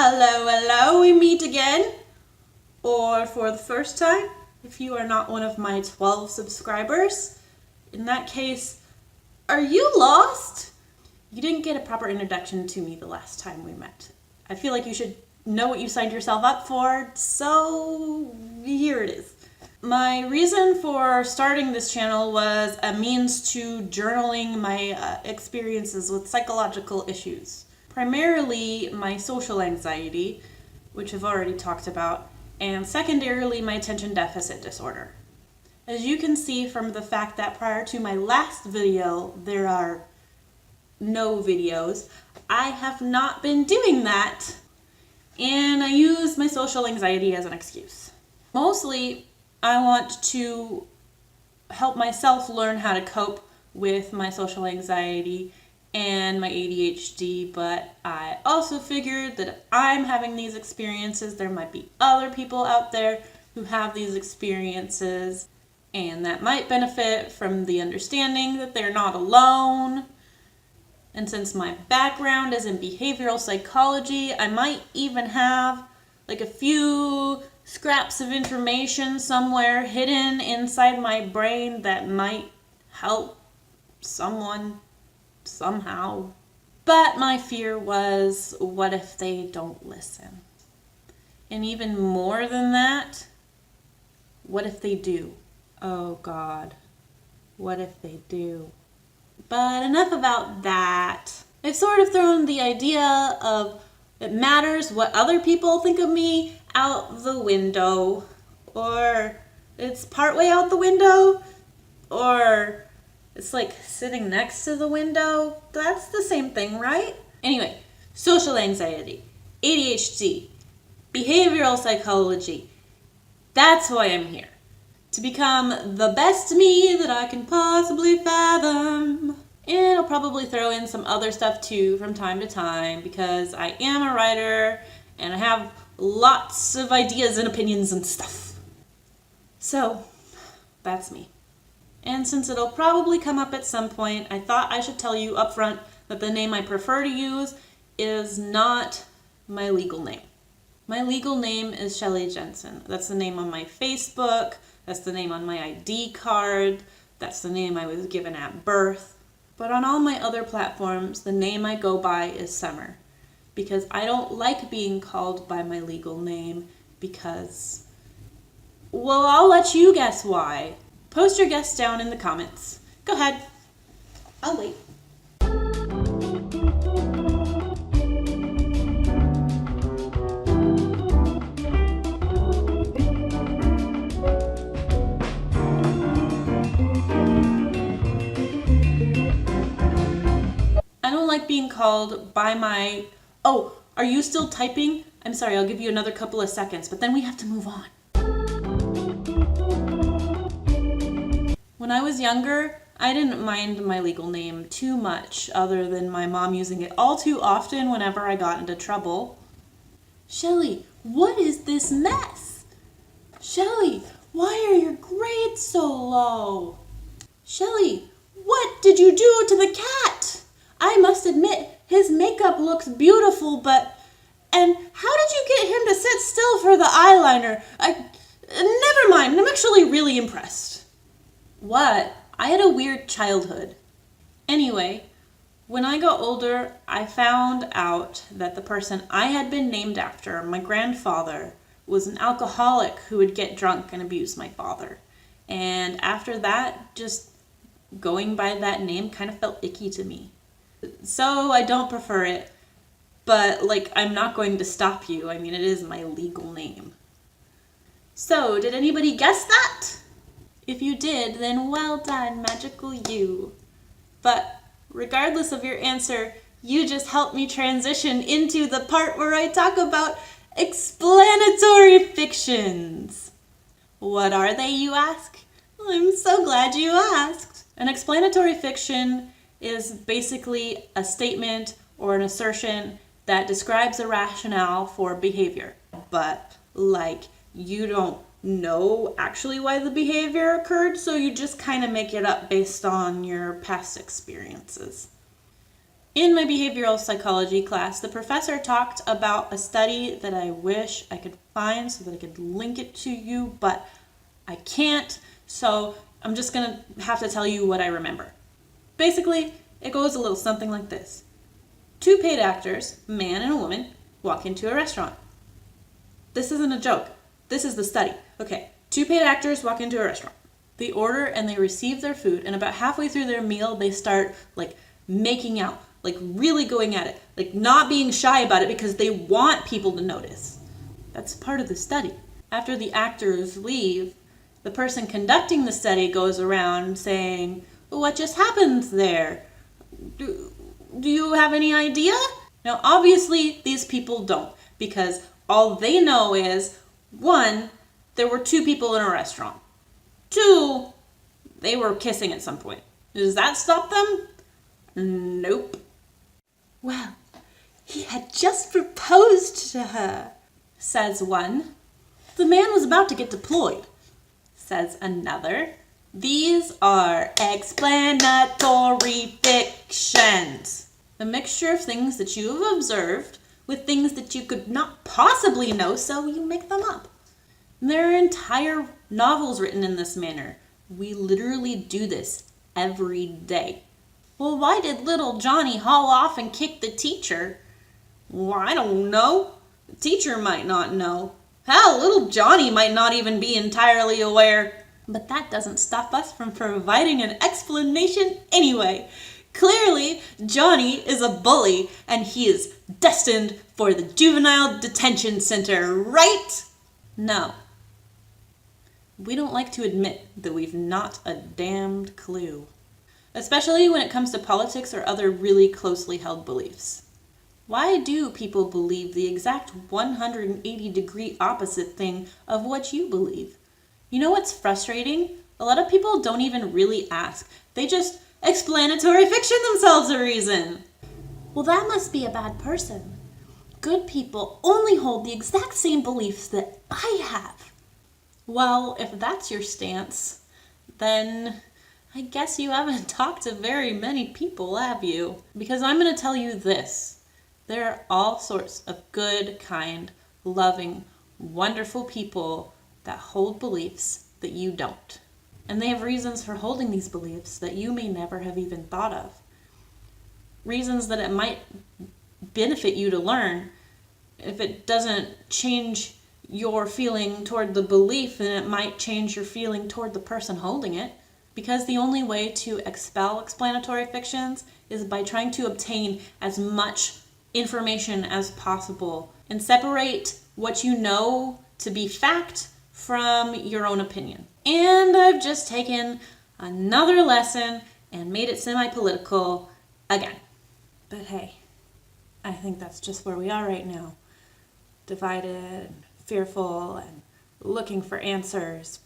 Hello, we meet again. Or for the first time, if you are not one of my 12 subscribers. In that case, are you lost? You didn't get a proper introduction to me the last time we met. I feel like you should know what you signed yourself up for, so here it is. My reason for starting this channel was a means to journaling my experiences with psychological issues. Primarily my social anxiety, which I've already talked about, and secondarily my attention deficit disorder. As you can see from the fact that prior to my last video, there are no videos, I have not been doing that, and I use my social anxiety as an excuse. Mostly, I want to help myself learn how to cope with my social anxiety and my ADHD, but I also figured that if I'm having these experiences, there might be other people out there who have these experiences, and that might benefit from the understanding that they're not alone. And since my background is in behavioral psychology, I might even have like a few scraps of information somewhere hidden inside my brain that might help someone somehow. But my fear was, what if they don't listen? And even more than that, what if they do? Oh God, what if they do? But enough about that. I've sort of thrown the idea of it matters what other people think of me out the window, or it's partway out the window, or it's like sitting next to the window. That's the same thing, right? Anyway, social anxiety, ADHD, behavioral psychology. That's why I'm here. To become the best me that I can possibly fathom. And I'll probably throw in some other stuff too from time to time because I am a writer and I have lots of ideas and opinions and stuff. So, that's me. And since it'll probably come up at some point, I thought I should tell you up front that the name I prefer to use is not my legal name. My legal name is Shelly Jensen. That's the name on my Facebook. That's the name on my ID card. That's the name I was given at birth. But on all my other platforms, the name I go by is Summer. Because I don't like being called by my legal name because, well, I'll let you guess why. Post your guess down in the comments. Go ahead. I'll wait. I don't like being called by my... Oh, are you still typing? I'm sorry, I'll give you another couple of seconds, but then we have to move on. When I was younger, I didn't mind my legal name too much, other than my mom using it all too often whenever I got into trouble. Shelly, what is this mess? Shelly, why are your grades so low? Shelly, what did you do to the cat? I must admit, his makeup looks beautiful, but... And how did you get him to sit still for the eyeliner? Never mind, I'm actually really impressed. What? I had a weird childhood. Anyway, when I got older, I found out that the person I had been named after, my grandfather, was an alcoholic who would get drunk and abuse my father. And after that, just going by that name kind of felt icky to me. So I don't prefer it, but I'm not going to stop you. I mean, it is my legal name. So, did anybody guess that? If you did, then well done, magical you. But regardless of your answer, you just helped me transition into the part where I talk about explanatory fictions. What are they, you ask? I'm so glad you asked. An explanatory fiction is basically a statement or an assertion that describes a rationale for behavior. But, you don't know actually why the behavior occurred, so you just kind of make it up based on your past experiences. In my behavioral psychology class, the professor talked about a study that I wish I could find so that I could link it to you, but I can't, so I'm just gonna have to tell you what I remember. Basically, it goes a little something like this. 2 paid actors, a man and a woman, walk into a restaurant. This isn't a joke. This is the study. Okay, 2 paid actors walk into a restaurant. They order and they receive their food, and about halfway through their meal, they start making out, really going at it, not being shy about it because they want people to notice. That's part of the study. After the actors leave, the person conducting the study goes around saying, "What just happened there? Do you have any idea?" Now, obviously, these people don't, because all they know is, 1, there were 2 people in a restaurant. 2, they were kissing at some point. Does that stop them? Nope. "Well, he had just proposed to her," says one. "The man was about to get deployed," says another. These are explanatory fictions. A mixture of things that you have observed with things that you could not possibly know, so you make them up. And there are entire novels written in this manner. We literally do this every day. "Well, why did little Johnny haul off and kick the teacher?" "Well, I don't know. The teacher might not know. Hell, little Johnny might not even be entirely aware." But that doesn't stop us from providing an explanation anyway. Clearly, Johnny is a bully, and he is destined for the juvenile detention center, right? No. We don't like to admit that we've not a damned clue. Especially when it comes to politics or other really closely held beliefs. Why do people believe the exact 180-degree opposite thing of what you believe? You know what's frustrating? A lot of people don't even really ask. They just explanatory fiction themselves a reason. "Well, that must be a bad person. Good people only hold the exact same beliefs that I have." Well, if that's your stance, then I guess you haven't talked to very many people, have you? Because I'm going to tell you this. There are all sorts of good, kind, loving, wonderful people that hold beliefs that you don't. And they have reasons for holding these beliefs that you may never have even thought of. Reasons that it might benefit you to learn. If it doesn't change your feeling toward the belief, then it might change your feeling toward the person holding it. Because the only way to expel explanatory fictions is by trying to obtain as much information as possible and separate what you know to be fact from your own opinion. And I've just taken another lesson and made it semi-political again. But hey, I think that's just where we are right now. Divided and fearful and looking for answers.